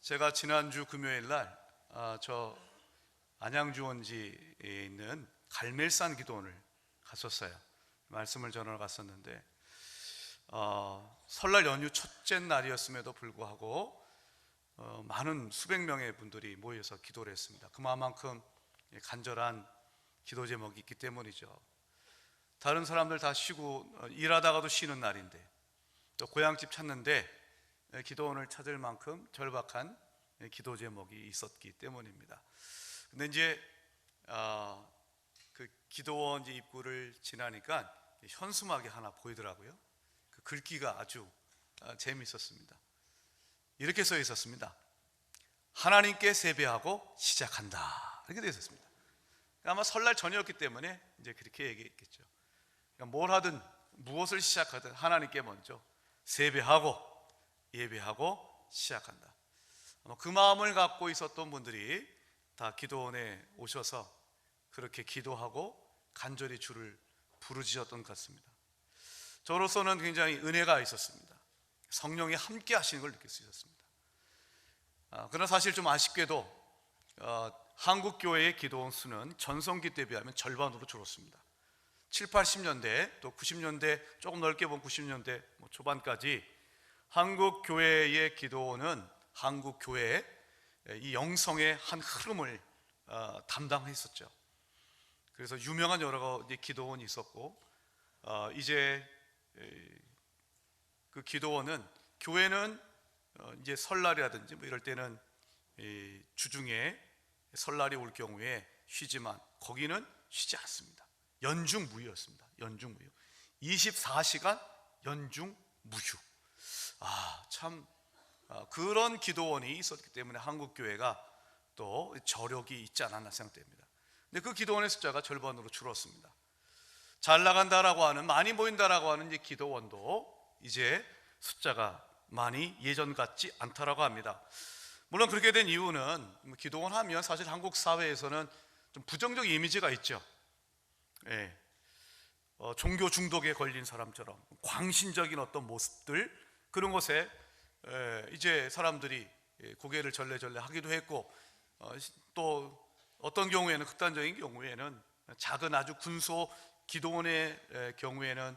제가 지난주 금요일 날 저 안양주원지에 있는 갈멜산 기도원을 갔었어요. 말씀을 전하러 갔었는데 설날 연휴 첫째 날이었음에도 불구하고 많은 수백 명의 분들이 모여서 기도를 했습니다. 그만큼 간절한 기도 제목이 있기 때문이죠. 다른 사람들 다 쉬고 일하다가도 쉬는 날인데, 또 고향집 찾는데 기도원을 찾을 만큼 절박한 기도 제목이 있었기 때문입니다. 근데 이제 그 기도원 입구를 지나니까 현수막이 하나 보이더라고요. 그 글귀가 아주 재미있었습니다. 이렇게 써 있었습니다. 하나님께 세배하고 시작한다, 이렇게 되어 있었습니다. 아마 설날 전이었기 때문에 이제 그렇게 얘기했겠죠. 그러니까 뭘 하든 무엇을 시작하든 하나님께 먼저 세배하고 예배하고 시작한다. 그 마음을 갖고 있었던 분들이 다 기도원에 오셔서 그렇게 기도하고 간절히 주를 부르짖었던 것 같습니다. 저로서는 굉장히 은혜가 있었습니다. 성령이 함께 하시는 걸 느낄 수 있었습니다. 그러나 사실 좀 아쉽게도 한국 교회의 기도원 수는 전성기 때 비하면 절반으로 줄었습니다. 7, 80년대 또 90년대, 조금 넓게 보면 90년대 초반까지 한국 교회의 기도원은 한국 교회의 이 영성의 한 흐름을 담당했었죠. 그래서 유명한 여러 가지 기도원이 있었고, 이제 그 기도원은, 교회는 이제 설날이라든지 뭐 이럴 때는 주중에 설날이 올 경우에 쉬지만 거기는 쉬지 않습니다. 연중무휴였습니다. 연중무휴, 24시간 연중무휴. 참 그런 기도원이 있었기 때문에 한국 교회가 또 저력이 있지 않았나 생각됩니다. 근데 그 기도원의 숫자가 절반으로 줄었습니다. 잘 나간다라고 하는, 많이 모인다라고 하는 이 기도원도 이제 숫자가 많이 예전 같지 않다라고 합니다. 물론 그렇게 된 이유는, 기도원 하면 사실 한국 사회에서는 좀 부정적 이미지가 있죠. 종교 중독에 걸린 사람처럼 광신적인 어떤 모습들, 그런 것에 이제 사람들이 고개를 절레절레 하기도 했고, 또 어떤 경우에는, 극단적인 경우에는 작은 아주 군소 기도원의 경우에는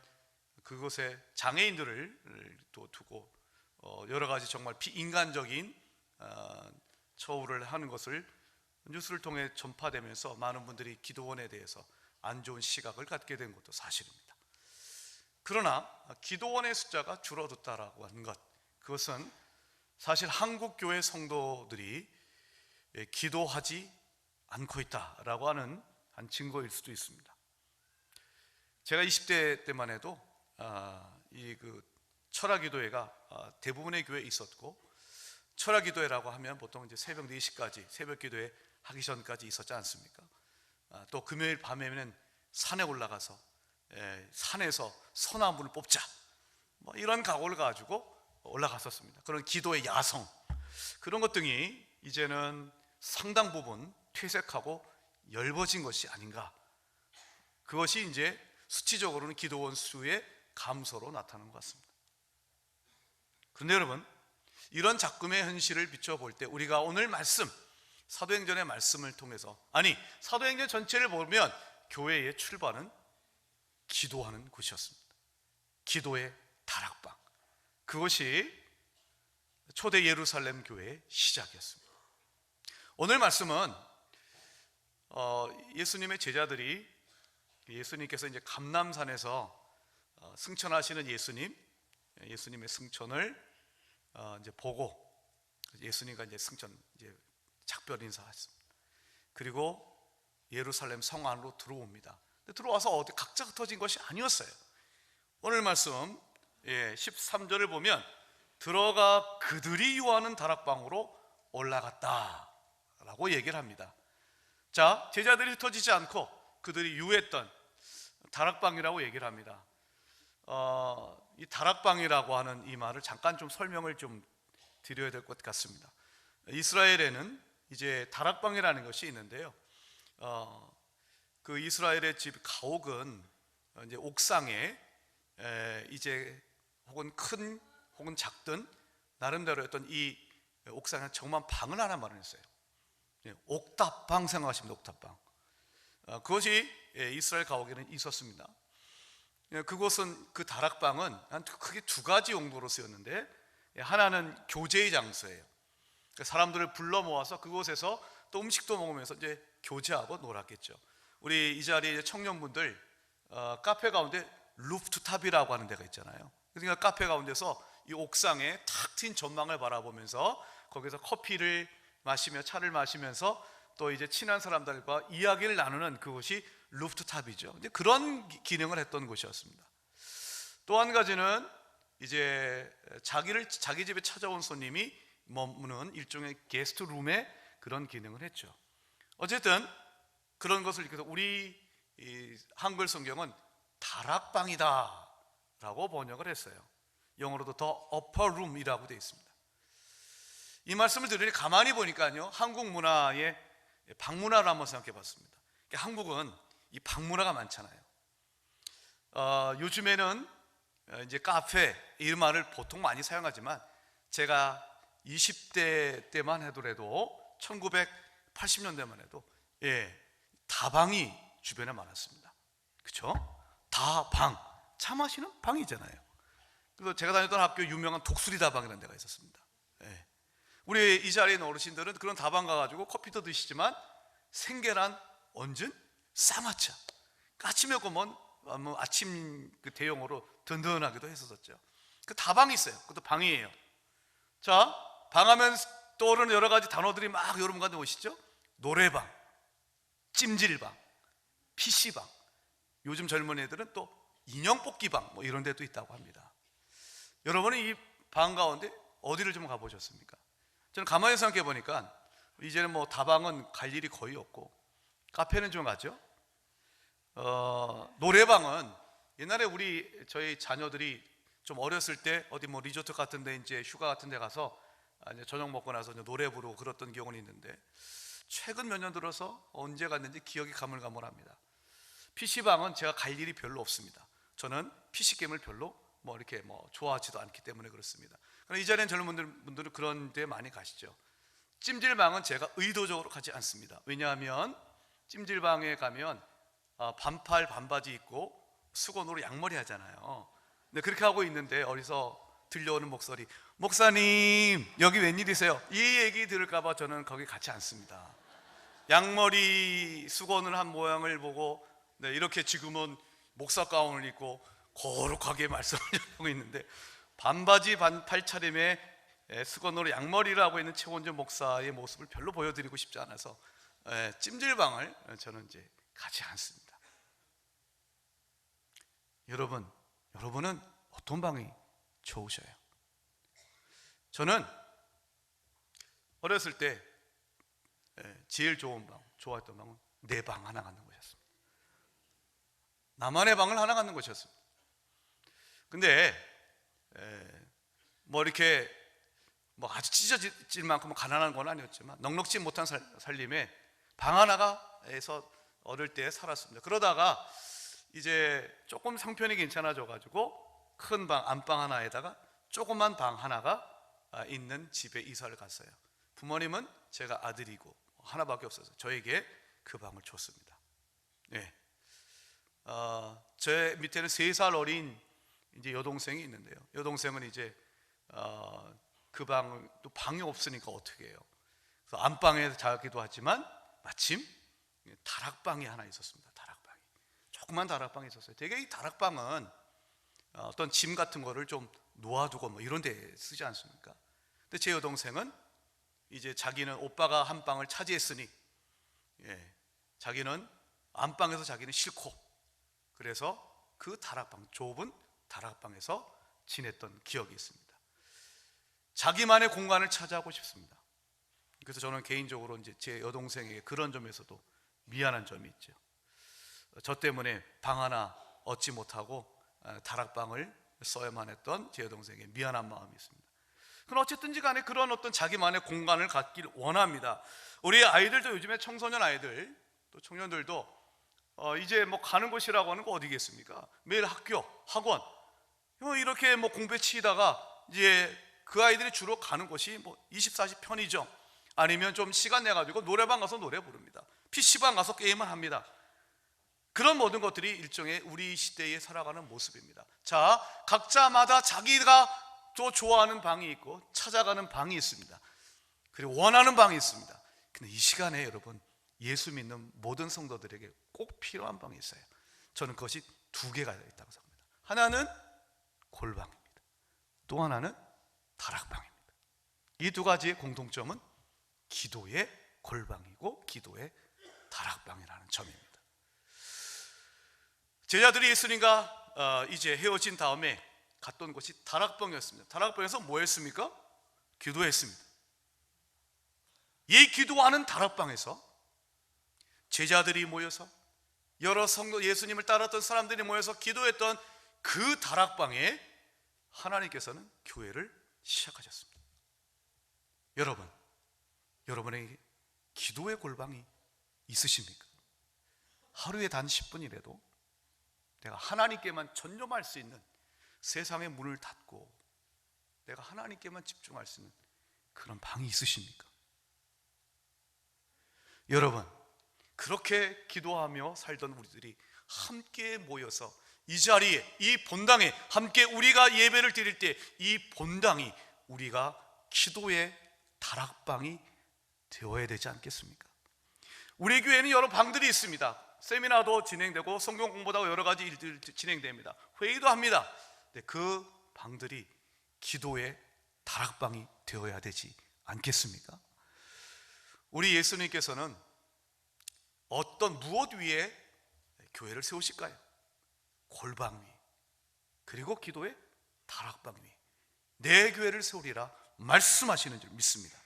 그곳에 장애인들을 또 두고 여러 가지 정말 비인간적인 처우를 하는 것을 뉴스를 통해 전파되면서 많은 분들이 기도원에 대해서 안 좋은 시각을 갖게 된 것도 사실입니다. 그러나 기도원의 숫자가 줄어들었다라고 하는 것, 그것은 사실 한국 교회 성도들이 기도하지 않고 있다라고 하는 한 증거일 수도 있습니다. 제가 20대 때만 해도 그 철야기도회가 대부분의 교회에 있었고, 철야기도회라고 하면 보통 이제 새벽 4시까지 새벽 기도회 하기 전까지 있었지 않습니까? 또 금요일 밤에는 산에 올라가서 산에서 소나무를 뽑자, 뭐 이런 각오를 가지고 올라갔었습니다. 그런 기도의 야성, 그런 것 등이 이제는 상당 부분 퇴색하고 엷어진 것이 아닌가. 그것이 이제 수치적으로는 기도원 수의 감소로 나타나는 것 같습니다. 그런데 여러분, 이런 작금의 현실을 비춰볼 때 우리가 오늘 말씀, 사도행전의 말씀을 통해서, 사도행전 전체를 보면 교회의 출발은 기도하는 곳이었습니다. 기도의 다락방, 그것이 초대 예루살렘 교회의 시작이었습니다. 오늘 말씀은 예수님의 제자들이, 예수님께서 이제 감람산에서 승천하시는 예수님의 승천을 이제 보고, 예수님과 이제 승천, 이제 작별 인사했습니다. 그리고 예루살렘 성 안으로 들어옵니다. 근데 들어와서 어디 각자 흩어진 것이 아니었어요. 오늘 말씀 13절을 보면 들어가 그들이 유하는 다락방으로 올라갔다라고 얘기를 합니다. 자, 제자들이 흩어지지 않고 그들이 유했던 다락방이라고 얘기를 합니다. 이 다락방이라고 하는 이 말을 잠깐 좀 설명을 좀 드려야 될 것 같습니다. 이스라엘에는 이제 다락방이라는 것이 있는데요. 그 이스라엘의 집 가옥은 이제 옥상에 이제 혹은 큰 혹은 작든 나름대로 어떤 이 옥상에 정말 방을 하나 마련했어요. 옥탑방 생각하시면 옥탑방. 그것이 이스라엘 가옥에는 있었습니다. 그곳은 그 다락방은 크게 두 가지 용도로 쓰였는데, 하나는 교제의 장소예요. 사람들을 불러 모아서 그곳에서 또 음식도 먹으면서 이제 교제하고 놀았겠죠. 우리 이 자리에 청년분들 카페 가운데 루프탑이라고 하는 데가 있잖아요. 그러니까 카페 가운데서 이 옥상에 탁 트인 전망을 바라보면서 거기서 커피를 마시며 차를 마시면서 또 이제 친한 사람들과 이야기를 나누는 그곳이 루프탑이죠. 이제 그런 기능을 했던 곳이었습니다. 또 한 가지는 이제 자기 집에 찾아온 손님이 머무는 일종의 게스트룸의 그런 기능을 했죠. 어쨌든 그런 것을 이렇게 우리 한글 성경은 다락방이다 라고 번역을 했어요. 영어로도 더 upper room이라고 되어 있습니다. 이 말씀을 들으니 가만히 보니까요, 한국 문화의 방문화를 한번 생각해 봤습니다. 한국은 이 방문화가 많잖아요. 요즘에는 이제 카페 이 말을 보통 많이 사용하지만, 제가 20대 때만 해도 1980년대만 해도 다방이 주변에 많았습니다. 그렇죠? 다방, 차 마시는 방이잖아요. 그래서 제가 다녔던 학교 유명한 독수리 다방이라는 데가 있었습니다. 우리 이 자리에 있는 어르신들은 그런 다방 가가지고 커피도 드시지만 생계란, 얹은 쌍화차, 아침에 먹으면 아침 그 대용으로 든든하기도 했었죠. 그 다방이 있어요. 그것도 방이에요. 자, 방하면 떠오르는 여러 가지 단어들이 막 여러분 가운데 오시죠? 노래방, 찜질방, PC방, 요즘 젊은 애들은 또 인형 뽑기방 뭐 이런 데도 있다고 합니다. 여러분은 이 방 가운데 어디를 좀 가보셨습니까? 저는 가만히 생각해 보니까 이제는 뭐 다방은 갈 일이 거의 없고 카페는 좀 가죠. 노래방은 옛날에 저희 자녀들이 좀 어렸을 때 어디 뭐 리조트 같은 데 이제 휴가 같은 데 가서 이제 저녁 먹고 나서 이제 노래 부르고 그랬던 기억은 있는데, 최근 몇 년 들어서 언제 갔는지 기억이 가물가물합니다. PC방은 제가 갈 일이 별로 없습니다. 저는 PC게임을 별로 이렇게 좋아하지도 않기 때문에 그렇습니다. 그러나 이 자리에 젊은 분들은 그런 데 많이 가시죠. 찜질방은 제가 의도적으로 가지 않습니다. 왜냐하면 찜질방에 가면 반팔 반바지 입고 수건으로 양머리 하잖아요. 근데 그렇게 하고 있는데 어디서 들려오는 목소리, 목사님 여기 웬일이세요? 이 얘기 들을까봐 저는 거기 가지 않습니다. 양머리 수건을 한 모양을 보고 이렇게 지금은 목사 가운을 입고 거룩하게 말씀을 하고 있는데, 반바지 반팔 차림에 수건으로 양머리를 하고 있는 최원준 목사의 모습을 별로 보여드리고 싶지 않아서 찜질방을 저는 이제 가지 않습니다. 여러분은 어떤 방이 좋으셔요? 저는 어렸을 때 제일 좋아했던 방은 내 방 하나 갖는 것이었습니다. 나만의 방을 하나 갖는 것이었습니다. 근데 이렇게 아주 찢어질 만큼 가난한 건 아니었지만 넉넉지 못한 살림에 방 하나가에서 어릴 때 살았습니다. 그러다가 이제 조금 형편이 괜찮아져 가지고 큰 방, 안방 하나에다가 조그만 방 하나가 있는 집에 이사를 갔어요. 부모님은 제가 아들이고 하나밖에 없어서 저에게 그 방을 줬습니다. 제 밑에는 3살 어린 이제 여동생이 있는데요. 여동생은 이제 그 또 방이 없으니까 어떻게 해요? 그래서 안방에 자기도 하지만 마침 다락방이 하나 있었습니다. 다락방이, 조그만 다락방이 있었어요. 되게 이 다락방은 어떤 짐 같은 거를 좀 놓아두고 이런 데 쓰지 않습니까? 근데 제 여동생은 이제 자기는 오빠가 한 방을 차지했으니 자기는 안방에서 자기는 싫고, 그래서 그 다락방, 좁은 다락방에서 지냈던 기억이 있습니다. 자기만의 공간을 차지하고 싶습니다. 그래서 저는 개인적으로 이제 제 여동생에게 그런 점에서도 미안한 점이 있죠. 저 때문에 방 하나 얻지 못하고 다락방을 써야만 했던 제 여동생에게 미안한 마음이 있습니다. 그럼 어쨌든지 간에 그런 어떤 자기만의 공간을 갖길 원합니다. 우리 아이들도, 요즘에 청소년 아이들 또 청년들도 이제 가는 곳이라고 하는 거 어디겠습니까? 매일 학교, 학원 이렇게 공부에 치이다가 이제 그 아이들이 주로 가는 곳이 뭐 24시 편의점, 아니면 좀 시간 내가지고 노래방 가서 노래 부릅니다. PC방 가서 게임을 합니다. 그런 모든 것들이 일종의 우리 시대에 살아가는 모습입니다. 자, 각자마다 자기가 또 좋아하는 방이 있고 찾아가는 방이 있습니다. 그리고 원하는 방이 있습니다. 근데 이 시간에 여러분, 예수 믿는 모든 성도들에게 꼭 필요한 방이 있어요. 저는 그것이 두 개가 있다고 생각합니다. 하나는 골방입니다. 또 하나는 다락방입니다. 이 두 가지의 공통점은 기도의 골방이고 기도의 다락방이라는 점입니다. 제자들이 예수님과 이제 헤어진 다음에 갔던 곳이 다락방이었습니다. 다락방에서 뭐 했습니까? 기도했습니다. 이 기도하는 다락방에서 제자들이 모여서, 여러 성도, 예수님을 따랐던 사람들이 모여서 기도했던 그 다락방에 하나님께서는 교회를 시작하셨습니다. 여러분, 여러분에게 기도의 골방이 있으십니까? 하루에 단 10분이라도 내가 하나님께만 전념할 수 있는, 세상의 문을 닫고 내가 하나님께만 집중할 수 있는 그런 방이 있으십니까? 여러분, 그렇게 기도하며 살던 우리들이 함께 모여서 이 자리에, 이 본당에 함께 우리가 예배를 드릴 때 이 본당이 우리가 기도의 다락방이 되어야 되지 않겠습니까? 우리 교회는 여러 방들이 있습니다. 세미나도 진행되고 성경 공부도 하고 여러 가지 일들이 진행됩니다. 회의도 합니다. 그 방들이 기도의 다락방이 되어야 되지 않겠습니까? 우리 예수님께서는 무엇 위에 교회를 세우실까요? 골방 위, 그리고 기도의 다락방 위, 내 교회를 세우리라 말씀하시는 줄 믿습니다.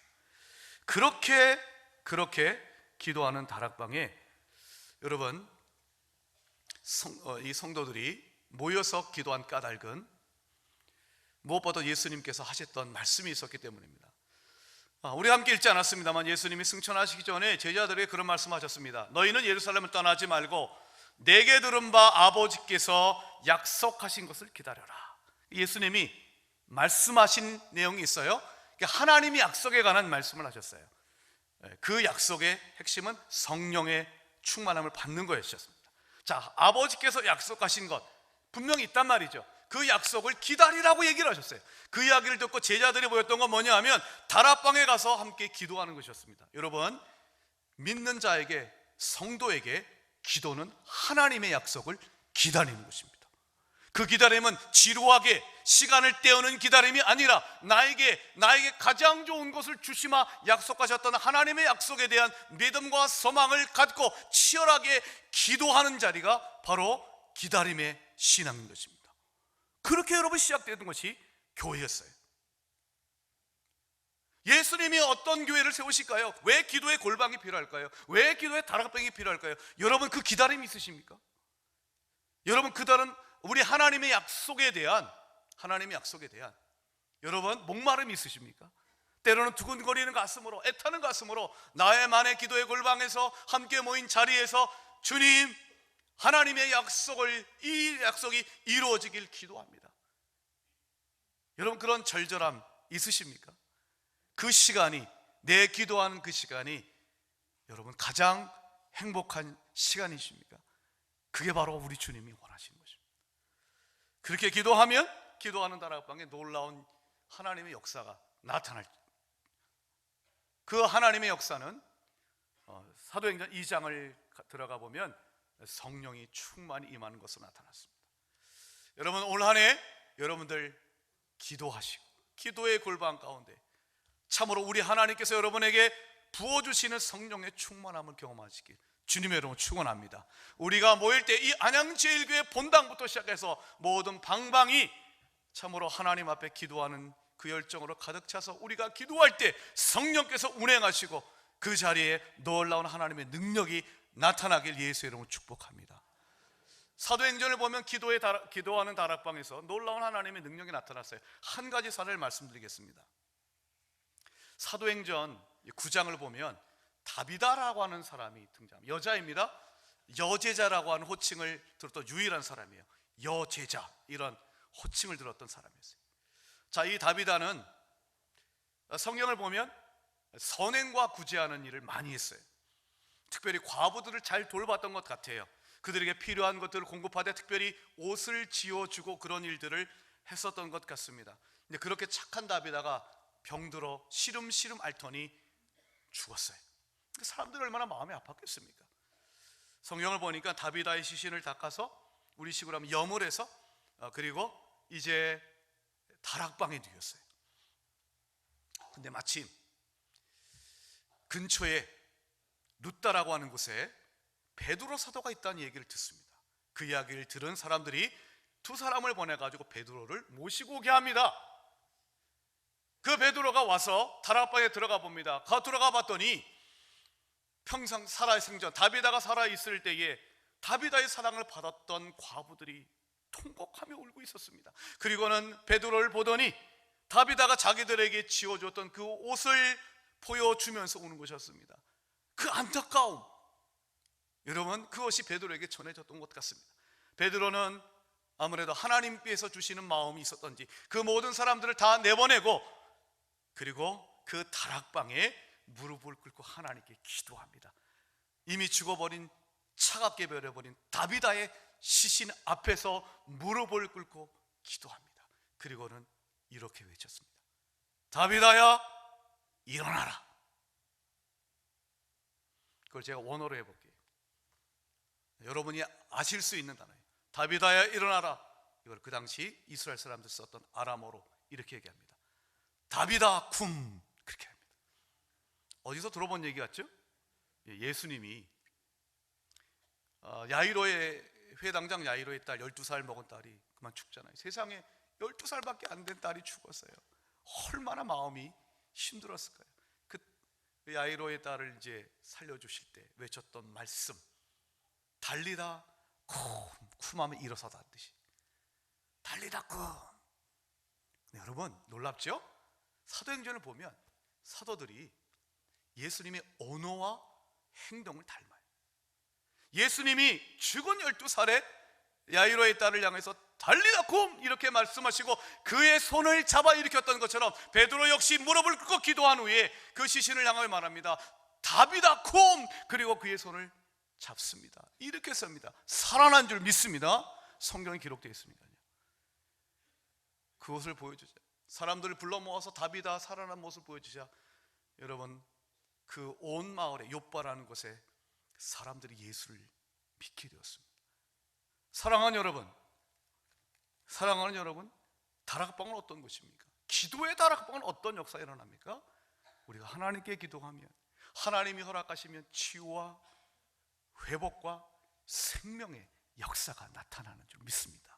그렇게 기도하는 다락방에 여러분, 이 성도들이 모여서 기도한 까닭은 무엇보다 예수님께서 하셨던 말씀이 있었기 때문입니다. 우리 함께 읽지 않았습니다만 예수님이 승천하시기 전에 제자들에게 그런 말씀하셨습니다. 너희는 예루살렘을 떠나지 말고 내게 들은 바 아버지께서 약속하신 것을 기다려라. 예수님이 말씀하신 내용이 있어요. 하나님이 약속에 관한 말씀을 하셨어요. 그 약속의 핵심은 성령의 충만함을 받는 거였습니다. 자, 아버지께서 약속하신 것 분명히 있단 말이죠. 그 약속을 기다리라고 얘기를 하셨어요. 그 이야기를 듣고 제자들이 모였던 건 뭐냐 하면 다락방에 가서 함께 기도하는 것이었습니다. 여러분, 믿는 자에게, 성도에게 기도는 하나님의 약속을 기다리는 것입니다. 그 기다림은 지루하게 시간을 때우는 기다림이 아니라 나에게 가장 좋은 것을 주시마 약속하셨던 하나님의 약속에 대한 믿음과 소망을 갖고 치열하게 기도하는 자리가 바로 기다림의 신앙인 것입니다. 그렇게 여러분 시작되는 것이 교회였어요. 예수님이 어떤 교회를 세우실까요? 왜 기도의 골방이 필요할까요? 왜 기도의 다락방이 필요할까요? 여러분, 그 기다림이 있으십니까? 여러분, 그들은 우리 하나님의 약속에 대한 여러분 목마름이 있으십니까? 때로는 두근거리는 가슴으로, 애타는 가슴으로 나의만의 기도의 골방에서 함께 모인 자리에서 주님, 하나님의 이 약속이 이루어지길 기도합니다. 여러분, 그런 절절함 있으십니까? 그 시간이, 내 기도하는 그 시간이 여러분 가장 행복한 시간이십니까? 그게 바로 우리 주님이 원하시는 것입니다. 그렇게 기도하는 다락방에 놀라운 하나님의 역사가 나타날, 그 하나님의 역사는 사도행전 2장을 들어가 보면 성령이 충만히 임하는 것으로 나타났습니다. 여러분, 올 한 해 여러분들 기도하시고 기도의 골방 가운데 참으로 우리 하나님께서 여러분에게 부어주시는 성령의 충만함을 경험하시길 주님의 이름으로 축원합니다. 우리가 모일 때 이 안양제일교회 본당부터 시작해서 모든 방방이 참으로 하나님 앞에 기도하는 그 열정으로 가득 차서 우리가 기도할 때 성령께서 운행하시고 그 자리에 놀라운 하나님의 능력이 나타나길 예수의 이름으로 축복합니다. 사도행전을 보면 기도하는 다락방에서 놀라운 하나님의 능력이 나타났어요. 한 가지 사례를 말씀드리겠습니다. 사도행전 9장을 보면 다비다라고 하는 사람이 등장합니다. 여자입니다. 여제자라고 하는 호칭을 들었던 유일한 사람이에요. 여제자, 이런 호칭을 들었던 사람이었어요. 자, 이 다비다는 성경을 보면 선행과 구제하는 일을 많이 했어요. 특별히 과부들을 잘 돌봤던 것 같아요. 그들에게 필요한 것들을 공급하되 특별히 옷을 지어주고 그런 일들을 했었던 것 같습니다. 근데 그렇게 착한 다비다가 병들어 시름시름 앓더니 죽었어요. 사람들이 얼마나 마음이 아팠겠습니까? 성경을 보니까 다비다의 시신을 닦아서 우리식으로 하면 염을 해서 그리고 이제 다락방에 누웠어요. 근데 마침 근처에 루따라고 하는 곳에 베드로 사도가 있다는 얘기를 듣습니다. 그 이야기를 들은 사람들이 두 사람을 보내가지고 베드로를 모시고 오게 합니다. 그 베드로가 와서 다락방에 들어가 봅니다. 들어가 봤더니 평생 살아생전 다비다가 살아있을 때에 다비다의 사랑을 받았던 과부들이 통곡하며 울고 있었습니다. 그리고는 베드로를 보더니 다비다가 자기들에게 지어줬던 그 옷을 보여주면서 우는 것이었습니다. 그 안타까움, 여러분, 그것이 베드로에게 전해졌던 것 같습니다. 베드로는 아무래도 하나님께서 주시는 마음이 있었던지 그 모든 사람들을 다 내보내고 그리고 그 다락방에 무릎을 꿇고 하나님께 기도합니다. 이미 죽어버린, 차갑게 베려버린 다비다의 시신 앞에서 무릎을 꿇고 기도합니다. 그리고는 이렇게 외쳤습니다. 다비다야, 일어나라. 그걸 제가 원어로 해볼게요. 여러분이 아실 수 있는 단어예요. 다비다야, 일어나라. 이걸 그 당시 이스라엘 사람들 썼던 아람어로 이렇게 얘기합니다. 다비다 쿰, 그렇게 합니다. 어디서 들어본 얘기 같죠? 예수님이 야이로의 회당장 야이로의 딸 12살 먹은 딸이 그만 죽잖아요. 세상에 12살밖에 안 된 딸이 죽었어요. 얼마나 마음이 힘들었을까요? 그 야이로의 딸을 이제 살려주실 때 외쳤던 말씀, 달리다 쿰 하면 일어서다 듯이 달리다 쿰. 여러분 놀랍죠? 사도행전을 보면 사도들이 예수님의 언어와 행동을 닮아요. 예수님이 죽은 12살에 야이로의 딸을 향해서 달리다 쿰 이렇게 말씀하시고 그의 손을 잡아 일으켰던 것처럼 베드로 역시 무릎을 꿇고 기도한 후에 그 시신을 향하여 말합니다. 다비다 쿰, 그리고 그의 손을 잡습니다. 이렇게 씁니다. 살아난 줄 믿습니다. 성경에 기록되어 있습니다. 그것을 보여주자. 사람들을 불러 모아서 다비다 살아난 모습을 보여주자. 여러분, 그 온 마을에 욥바라는 곳에 사람들이 예수를 믿게 되었습니다. 사랑하는 여러분, 다락방은 어떤 곳입니까? 기도의 다락방은 어떤 역사가 일어납니까? 우리가 하나님께 기도하면 하나님이 허락하시면 치유와 회복과 생명의 역사가 나타나는 줄 믿습니다.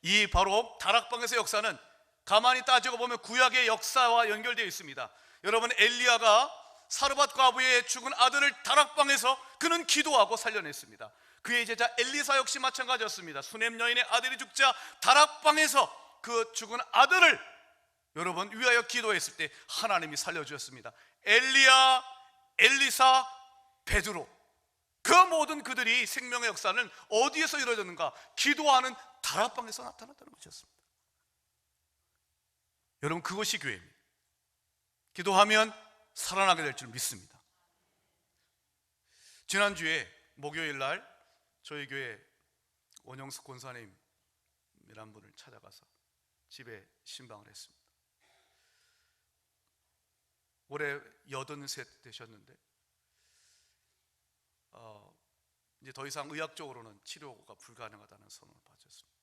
이 바로 다락방에서의 역사는 가만히 따지고 보면 구약의 역사와 연결되어 있습니다. 여러분, 엘리야가 사르밧 과부의 죽은 아들을 다락방에서 그는 기도하고 살려냈습니다. 그의 제자 엘리사 역시 마찬가지였습니다. 수넴 여인의 아들이 죽자 다락방에서 그 죽은 아들을 여러분 위하여 기도했을 때 하나님이 살려주셨습니다. 엘리야, 엘리사, 베드로, 그 모든 그들이 생명의 역사는 어디에서 이루어졌는가? 기도하는 다락방에서 나타났다는 것이었습니다. 여러분, 그것이 교회입니다. 기도하면 살아나게 될 줄 믿습니다. 지난주에 목요일 날 저희 교회 원영숙 권사님이란 분을 찾아가서 집에 신방을 했습니다. 올해 83 되셨는데 이제 더 이상 의학적으로는 치료가 불가능하다는 선언을 받으셨습니다.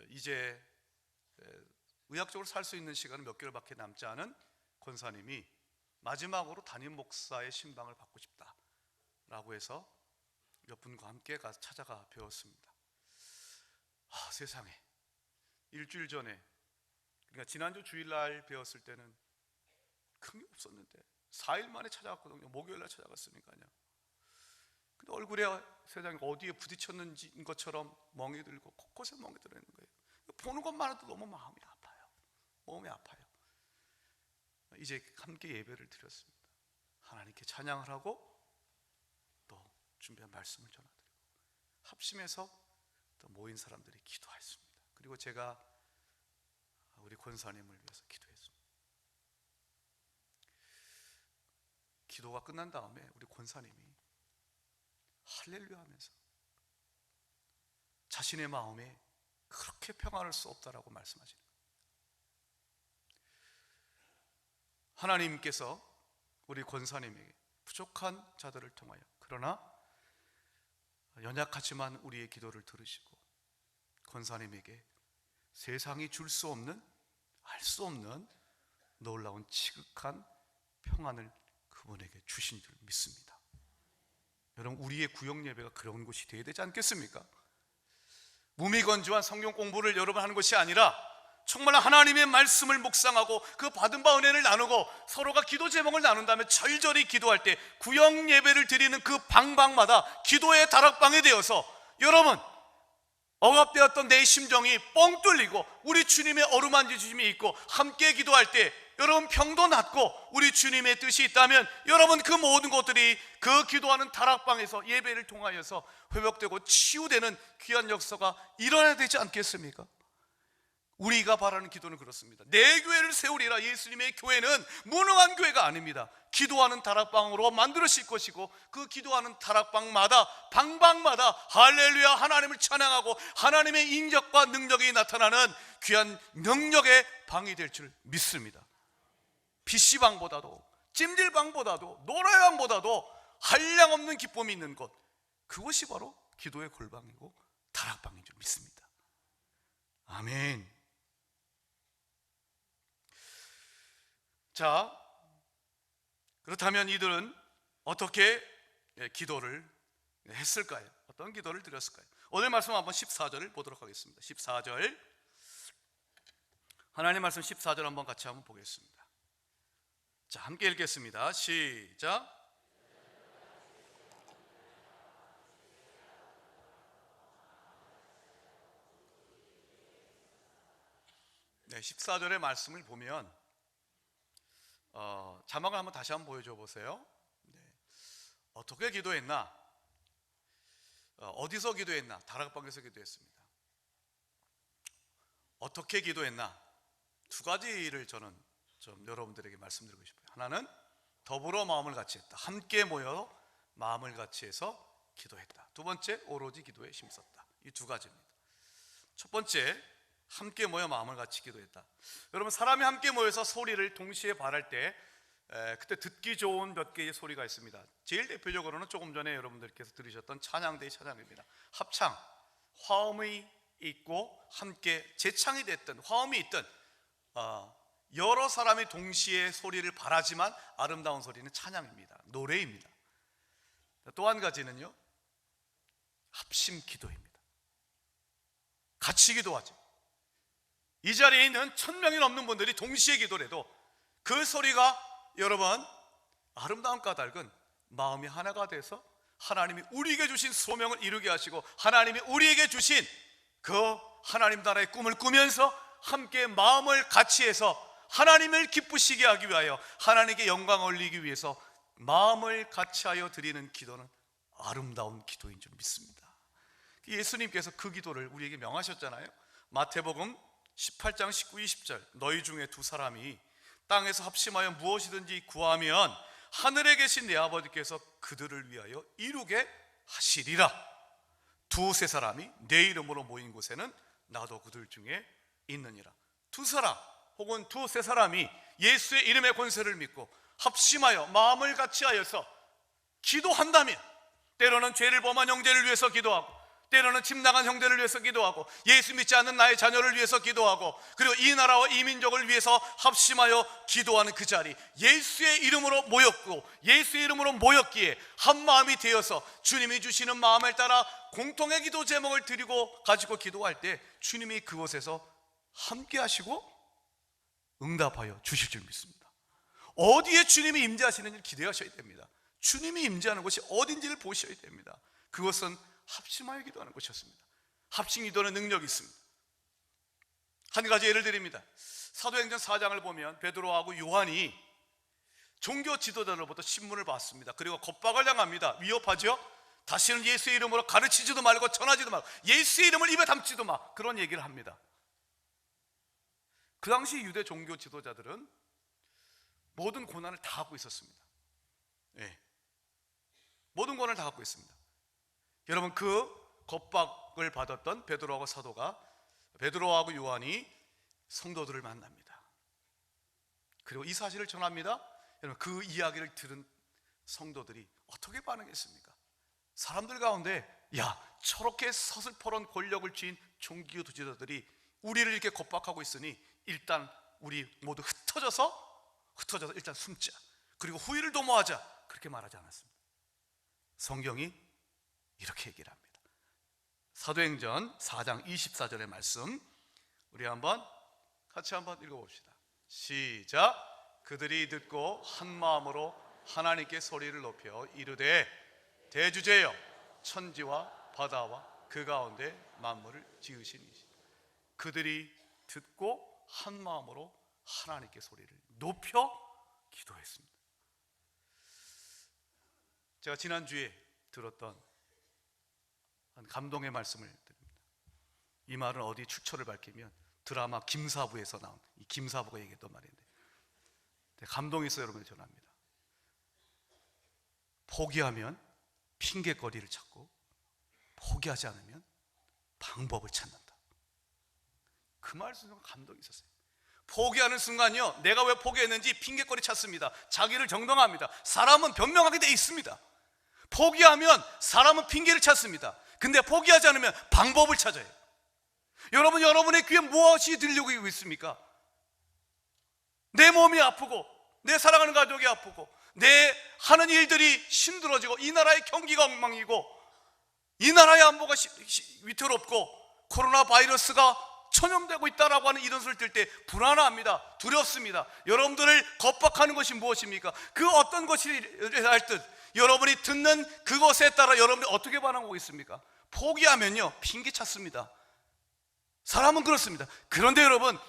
이제 의학적으로 살 수 있는 시간은 몇 개월밖에 남지 않은 권사님이 마지막으로 담임 목사의 신방을 받고 싶다라고 해서 몇 분과 함께 가서 찾아가 배웠습니다. 세상에, 일주일 전에, 그러니까 지난주 주일날 배웠을 때는 큰 게 없었는데 4일 만에 찾아갔거든요. 목요일날 찾아갔으니까요. 근데 얼굴에 세상에 어디에 부딪혔는지 것처럼 멍이 들고 곳곳에 멍이 들어 있는 거예요. 보는 것만으로도 너무 마음이 아파요. 몸이 아파요. 이제 함께 예배를 드렸습니다. 하나님께 찬양을 하고 또 준비한 말씀을 전해드리고 합심해서 또 모인 사람들이 기도했습니다. 그리고 제가 우리 권사님을 위해서 기도했습니다. 기도가 끝난 다음에 우리 권사님이 할렐루야 하면서 자신의 마음에 그렇게 평안할 수 없다라고 말씀하시는 거예요. 하나님께서 우리 권사님에게 부족한 자들을 통하여, 그러나 연약하지만 우리의 기도를 들으시고 권사님에게 세상이 줄 수 없는, 알 수 없는 놀라운 지극한 평안을 그분에게 주신 줄 믿습니다. 여러분, 우리의 구역 예배가 그런 곳이 되어야 되지 않겠습니까? 무미건조한 성경 공부를 여러분 하는 것이 아니라 정말 하나님의 말씀을 묵상하고 그 받은 바 은혜를 나누고 서로가 기도 제목을 나눈 다음에 절절히 기도할 때 구역 예배를 드리는 그 방방마다 기도의 다락방이 되어서 여러분, 억압되었던 내 심정이 뻥 뚫리고 우리 주님의 어루만지심이 있고 함께 기도할 때 여러분 평도 낮고 우리 주님의 뜻이 있다면 여러분 그 모든 것들이 그 기도하는 다락방에서 예배를 통하여서 회복되고 치유되는 귀한 역사가 일어나야 되지 않겠습니까? 우리가 바라는 기도는 그렇습니다. 내 교회를 세우리라. 예수님의 교회는 무능한 교회가 아닙니다. 기도하는 다락방으로 만들어질 것이고 그 기도하는 다락방마다 방방마다 할렐루야 하나님을 찬양하고 하나님의 인격과 능력이 나타나는 귀한 능력의 방이 될 줄 믿습니다. PC방보다도 찜질방보다도 노래방보다도 한량없는 기쁨이 있는 곳, 그것이 바로 기도의 골방이고 다락방인 줄 믿습니다. 아멘. 자, 그렇다면 이들은 어떻게 기도를 했을까요? 어떤 기도를 드렸을까요? 오늘 말씀 한번 14절을 보도록 하겠습니다. 14절, 하나님 말씀 14절 한번 같이 한번 보겠습니다. 자, 함께 읽겠습니다. 시작. 네, 14절의 말씀을 보면 자막을 한번 다시 한번 보여줘 보세요. 네. 어떻게 기도했나? 어디서 기도했나? 다락방에서 기도했습니다. 어떻게 기도했나? 두 가지를 저는 좀 여러분들에게 말씀드리고 싶어요. 하나는 더불어 마음을 같이 했다. 함께 모여 마음을 같이 해서 기도했다. 두 번째, 오로지 기도에 힘썼다. 이 두 가지입니다. 첫 번째, 함께 모여 마음을 같이 기도했다. 여러분, 사람이 함께 모여서 소리를 동시에 발할 때 그때 듣기 좋은 몇 개의 소리가 있습니다. 제일 대표적으로는 조금 전에 여러분들께서 들으셨던 찬양대의 찬양입니다. 합창, 화음이 있고 함께 재창이 됐든 화음이 있든 여러 사람이 동시에 소리를 발하지만 아름다운 소리는 찬양입니다. 노래입니다. 또 한 가지는요, 합심 기도입니다. 같이 기도하죠. 이 자리에 있는 1000명이 넘는 분들이 동시에 기도를 해도 그 소리가 여러분 아름다운 까닭은 마음이 하나가 돼서 하나님이 우리에게 주신 소명을 이루게 하시고 하나님이 우리에게 주신 그 하나님 나라의 꿈을 꾸면서 함께 마음을 같이 해서 하나님을 기쁘시게 하기 위하여 하나님께 영광을 올리기 위해서 마음을 같이 하여 드리는 기도는 아름다운 기도인 줄 믿습니다. 예수님께서 그 기도를 우리에게 명하셨잖아요. 마태복음 18장 19, 20절, 너희 중에 두 사람이 땅에서 합심하여 무엇이든지 구하면 하늘에 계신 내 아버지께서 그들을 위하여 이루게 하시리라. 두세 사람이 내 이름으로 모인 곳에는 나도 그들 중에 있느니라. 두 사람 혹은 두세 사람이 예수의 이름의 권세를 믿고 합심하여 마음을 같이 하여서 기도한다면, 때로는 죄를 범한 형제를 위해서 기도하고 때로는 집 나간 형제를 위해서 기도하고 예수 믿지 않는 나의 자녀를 위해서 기도하고 그리고 이 나라와 이 민족을 위해서 합심하여 기도하는 그 자리, 예수의 이름으로 모였고 예수의 이름으로 모였기에 한 마음이 되어서 주님이 주시는 마음을 따라 공통의 기도 제목을 드리고 가지고 기도할 때 주님이 그곳에서 함께 하시고 응답하여 주실 줄 믿습니다. 어디에 주님이 임재하시는지 기대하셔야 됩니다. 주님이 임재하는 곳이 어딘지를 보셔야 됩니다. 그것은 합심하여 기도하는 것이었습니다. 합심 기도는 능력이 있습니다. 한 가지 예를 드립니다. 사도행전 4장을 보면 베드로하고 요한이 종교 지도자로부터 신문을 받습니다. 그리고 겁박을 당합니다. 위협하죠. 다시는 예수의 이름으로 가르치지도 말고 전하지도 말고 예수의 이름을 입에 담지도 마, 그런 얘기를 합니다. 그 당시 유대 종교 지도자들은 모든 고난을 다 하고 있었습니다. 예. 모든 권한을 다 갖고 있습니다. 여러분, 그 겁박을 받았던 베드로하고 요한이 성도들을 만납니다. 그리고 이 사실을 전합니다. 여러분, 그 이야기를 들은 성도들이 어떻게 반응했습니까? 사람들 가운데 저렇게 서슬퍼런 권력을 쥐인 종교 지도자들이 우리를 이렇게 겁박하고 있으니 일단 우리 모두 흩어져서 일단 숨자, 그리고 후일을 도모하자, 그렇게 말하지 않았습니다. 성경이 이렇게 얘기를 합니다. 사도행전 4장 24절의 말씀, 우리 같이 한번 읽어봅시다. 시작. 그들이 듣고 한 마음으로 하나님께 소리를 높여 이르되 대주제여, 천지와 바다와 그 가운데 만물을 지으신 이시. 그들이 듣고 한 마음으로 하나님께 소리를 높여 기도했습니다. 제가 지난주에 들었던 한 감동의 말씀을 드립니다. 이 말은 어디 출처를 밝히면 드라마 김사부에서 나온, 이 김사부가 얘기했던 말인데 감동이 있어 여러분에게 전합니다. 포기하면 핑계거리를 찾고 포기하지 않으면 방법을 찾는다. 그 말씀에 감동이 있었어요. 포기하는 순간요, 내가 왜 포기했는지 핑계거리 찾습니다. 자기를 정당합니다. 사람은 변명하게 돼 있습니다. 포기하면 사람은 핑계를 찾습니다. 근데 포기하지 않으면 방법을 찾아요. 여러분, 여러분의 귀에 무엇이 들리고 있습니까? 내 몸이 아프고 내 사랑하는 가족이 아프고 내 하는 일들이 힘들어지고 이 나라의 경기가 엉망이고 이 나라의 안보가 위태롭고 코로나 바이러스가 전염되고 있다라고 하는 이런 소리를 들 때 불안합니다. 두렵습니다. 여러분들을 겁박하는 것이 무엇입니까? 그 어떤 것이 할 듯 여러분이 듣는 그것에 따라 여러분이 어떻게 반응하고 있습니까? 포기하면요, 핑계 찾습니다. 사람은 그렇습니다. 그런데 여러분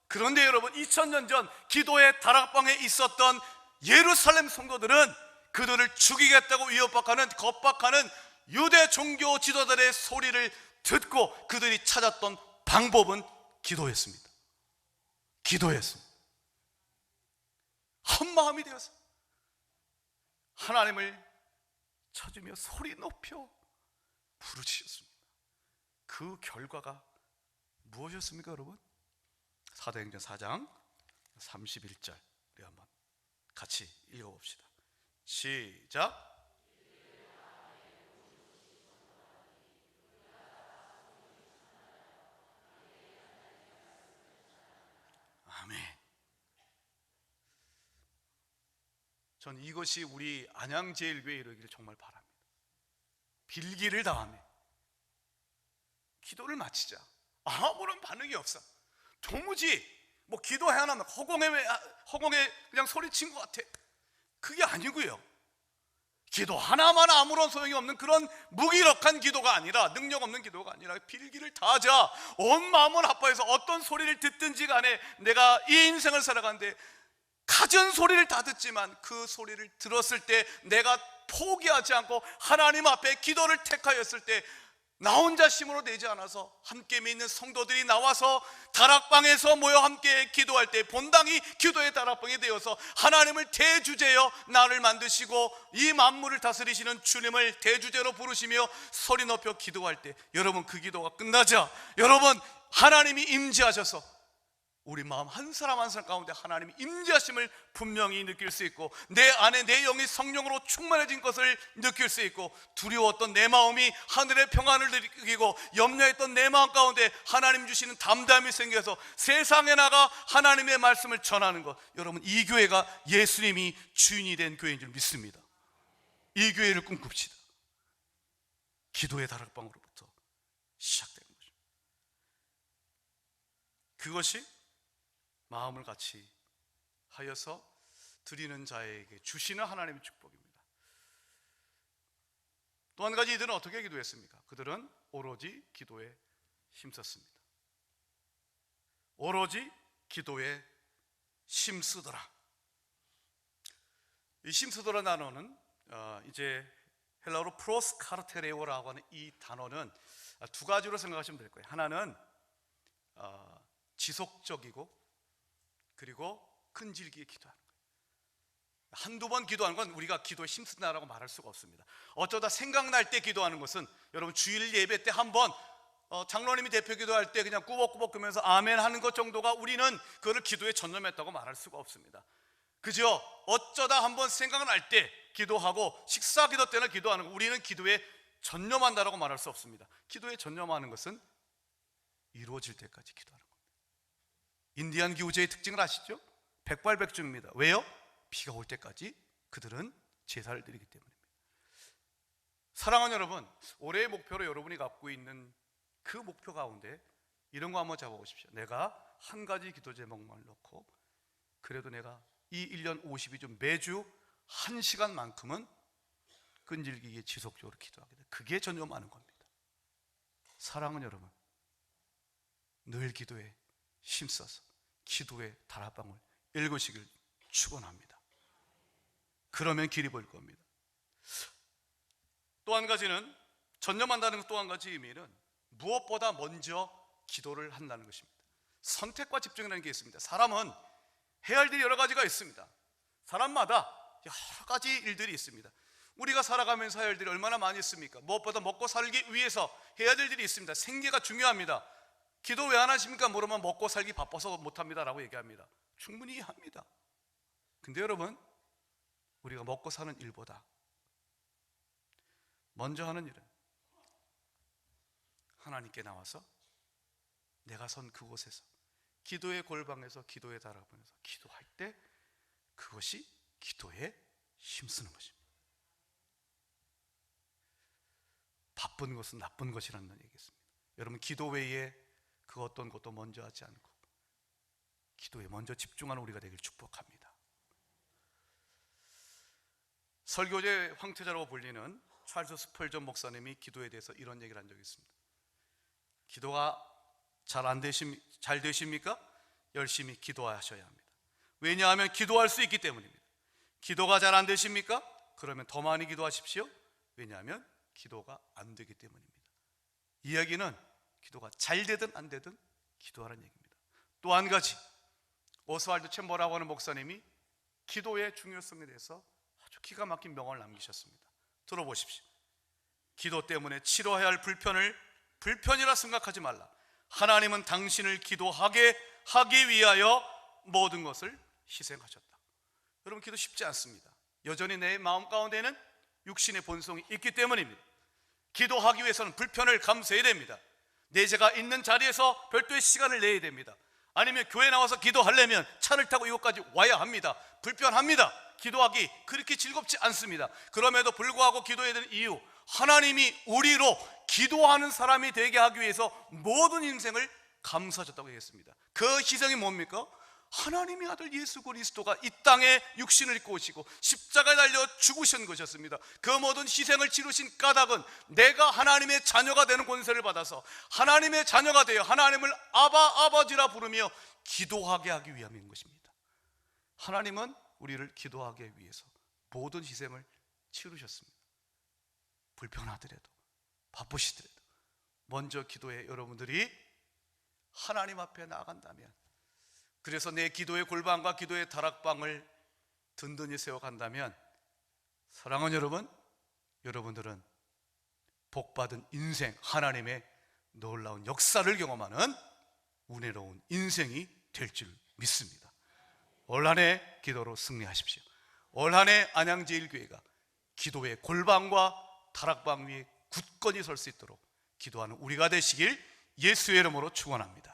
2000년 전 기도의 다락방에 있었던 예루살렘 성도들은 그들을 죽이겠다고 위협박하는, 겁박하는 유대 종교 지도자들의 소리를 듣고 그들이 찾았던 방법은 기도했습니다. 한 마음이 되어서 하나님을 찾으며 소리 높여 부르짖었습니다. 그 결과가 무엇이었습니까, 여러분? 사도행전 4장 31절 우리 한번 같이 읽어봅시다. 시작. 아멘. 전 이것이 우리 안양제일교회에 이르기를 정말 바랍니다. 빌기를 다하며 기도를 마치자. 아무런 반응이 없어. 도무지 기도해야 하나 허공에 그냥 소리친 것 같아. 그게 아니고요. 기도 하나만 아무런 소용이 없는 그런 무기력한 기도가 아니라, 능력 없는 기도가 아니라 빌기를 다하자. 온 마음을 합하여서 어떤 소리를 듣든지 간에 내가 이 인생을 살아가는데 갖은 소리를 다 듣지만 그 소리를 들었을 때 내가 포기하지 않고 하나님 앞에 기도를 택하였을 때 나 혼자 힘으로 되지 않아서 함께 믿는 성도들이 나와서 다락방에서 모여 함께 기도할 때 본당이 기도의 다락방이 되어서 하나님을 대주제여 나를 만드시고 이 만물을 다스리시는 주님을 대주제로 부르시며 소리 높여 기도할 때 여러분, 그 기도가 끝나자 여러분, 하나님이 임재하셔서 우리 마음 한 사람 한 사람 가운데 하나님이 임재하심을 분명히 느낄 수 있고 내 안에 내 영이 성령으로 충만해진 것을 느낄 수 있고 두려웠던 내 마음이 하늘의 평안을 느끼고 염려했던 내 마음 가운데 하나님 주시는 담담이 생겨서 세상에 나가 하나님의 말씀을 전하는 것, 여러분, 이 교회가 예수님이 주인이 된 교회인 줄 믿습니다. 이 교회를 꿈꿉시다. 기도의 다락방으로부터 시작되는 거죠. 그것이 마음을 같이 하여서 드리는 자에게 주시는 하나님의 축복입니다. 또 한 가지, 이들은 어떻게 기도했습니까? 그들은 오로지 기도에 힘썼습니다. 오로지 기도에 힘쓰더라. 이 힘쓰더라 단어는 이제 헬라어로 프로스카르테레오라고 하는 이 단어는 두 가지로 생각하시면 될 거예요. 하나는 지속적이고 그리고 끈질기게 기도하는 거예요. 한두 번 기도하는 건 우리가 기도에 힘쓴다라고 말할 수가 없습니다. 어쩌다 생각날 때 기도하는 것은 여러분 주일 예배 때 한번 장로님이 대표 기도할 때 그냥 꾸벅꾸벅 그러면서 아멘 하는 것 정도가 우리는 그거를 기도에 전념했다고 말할 수가 없습니다. 그죠? 어쩌다 한번 생각날 때 기도하고 식사 기도 때나 기도하는 거, 우리는 기도에 전념한다라고 말할 수 없습니다. 기도에 전념하는 것은 이루어질 때까지 기도하는 겁니다. 인디안 기후제의 특징을 아시죠? 백발백중입니다. 왜요? 비가 올 때까지 그들은 제사를 드리기 때문입니다. 사랑하는 여러분, 올해의 목표로 여러분이 갖고 있는 그 목표 가운데 이런 거 한번 잡아보십시오. 내가 한 가지 기도 제목만 놓고 그래도 내가 이 1년 52주 매주 1시간만큼은 끈질기게 지속적으로 기도하게 돼. 그게 전념하는 겁니다. 사랑하는 여러분, 늘 기도에 힘써서 기도의 다락방을 읽으시길 축원합니다. 그러면 길이 보일 겁니다. 또 한 가지는, 전념한다는 또 한 가지 의미는 무엇보다 먼저 기도를 한다는 것입니다. 선택과 집중이라는 게 있습니다. 사람은 해야 할 일이 여러 가지가 있습니다. 사람마다 여러 가지 일들이 있습니다. 우리가 살아가면서 해야 할 일이 얼마나 많이 있습니까? 무엇보다 먹고 살기 위해서 해야 될 일이 있습니다. 생계가 중요합니다. 기도 왜 안 하십니까? 물으면 먹고 살기 바빠서 못합니다 라고 얘기합니다. 충분히 이해합니다. 근데 여러분, 우리가 먹고 사는 일보다 먼저 하는 일은 하나님께 나와서 내가 선 그곳에서 기도의 골방에서 기도의 다락방에서 기도할 때 그것이 기도에 힘쓰는 것입니다. 바쁜 것은 나쁜 것이라는 얘기겠습니다. 여러분, 기도 외에 그 어떤 것도 먼저 하지 않고 기도에 먼저 집중하는 우리가 되길 축복합니다. 설교제 황태자라고 불리는 찰스 스펄전 목사님이 기도에 대해서 이런 얘기를 한 적이 있습니다. 기도가 잘 되십니까? 열심히 기도하셔야 합니다. 왜냐하면 기도할 수 있기 때문입니다. 기도가 잘 안 되십니까? 그러면 더 많이 기도하십시오. 왜냐하면 기도가 안 되기 때문입니다. 이야기는 기도가 잘 되든 안 되든 기도하라는 얘기입니다. 또 한 가지, 오스왈드 챔버라고 하는 목사님이 기도의 중요성에 대해서 아주 기가 막힌 명언을 남기셨습니다. 들어보십시오. 기도 때문에 치러야 할 불편을 불편이라 생각하지 말라. 하나님은 당신을 기도하게 하기 위하여 모든 것을 희생하셨다. 여러분, 기도 쉽지 않습니다. 여전히 내 마음 가운데는 육신의 본성이 있기 때문입니다. 기도하기 위해서는 불편을 감수해야 됩니다. 내 제가 있는 자리에서 별도의 시간을 내야 됩니다. 아니면 교회 나와서 기도하려면 차를 타고 이곳까지 와야 합니다. 불편합니다. 기도하기 그렇게 즐겁지 않습니다. 그럼에도 불구하고 기도해야 되는 이유, 하나님이 우리로 기도하는 사람이 되게 하기 위해서 모든 인생을 감수하셨다고 얘기했습니다. 그 희생이 뭡니까? 하나님의 아들 예수 그리스도가 이 땅에 육신을 입고 오시고 십자가에 달려 죽으신 것이었습니다. 그 모든 희생을 치르신 까닭은 내가 하나님의 자녀가 되는 권세를 받아서 하나님의 자녀가 되어 하나님을 아버지라 부르며 기도하게 하기 위함인 것입니다. 하나님은 우리를 기도하게 위해서 모든 희생을 치르셨습니다. 불편하더라도 바쁘시더라도 먼저 기도에 여러분들이 하나님 앞에 나아간다면, 그래서 내 기도의 골방과 기도의 다락방을 든든히 세워간다면, 사랑하는 여러분, 여러분들은 복받은 인생, 하나님의 놀라운 역사를 경험하는 은혜로운 인생이 될 줄 믿습니다. 올 한 해 기도로 승리하십시오. 올 한 해 안양제일교회가 기도의 골방과 다락방 위에 굳건히 설 수 있도록 기도하는 우리가 되시길 예수의 이름으로 축원합니다.